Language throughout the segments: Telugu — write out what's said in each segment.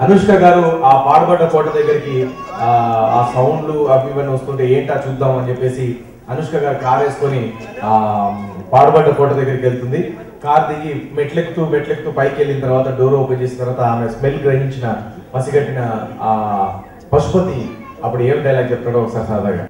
అనుష్క గారు ఆ పాడుబడ్డ కోట దగ్గరికి ఆ సౌండ్లు అవి ఇవన్నీ వస్తుంటే ఏంటా చూద్దాం అని చెప్పేసి అనుష్క గారు కార్ వేసుకొని పాడుబడ్డ కోట దగ్గరికి వెళ్తుంది. కార్ దిగి మెట్లెక్కుతూ పైకి వెళ్ళిన తర్వాత డోర్ ఓపెన్ చేసిన తర్వాత ఆమె స్మెల్ గ్రహించిన పసిగట్టిన ఆ పశుపతి అప్పుడు ఏం డైలాగ్ చెప్తాడో ఒకసారి సరదాగా.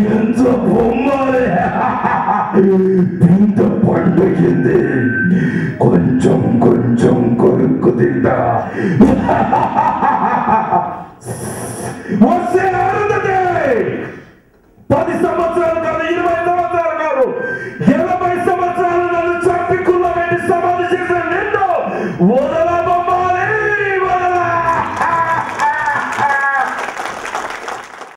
ఎంత బొమ్మలే ఇంత పండుగింది కొంచెం కొంచెం కొరుక్కు తింటా వస్తే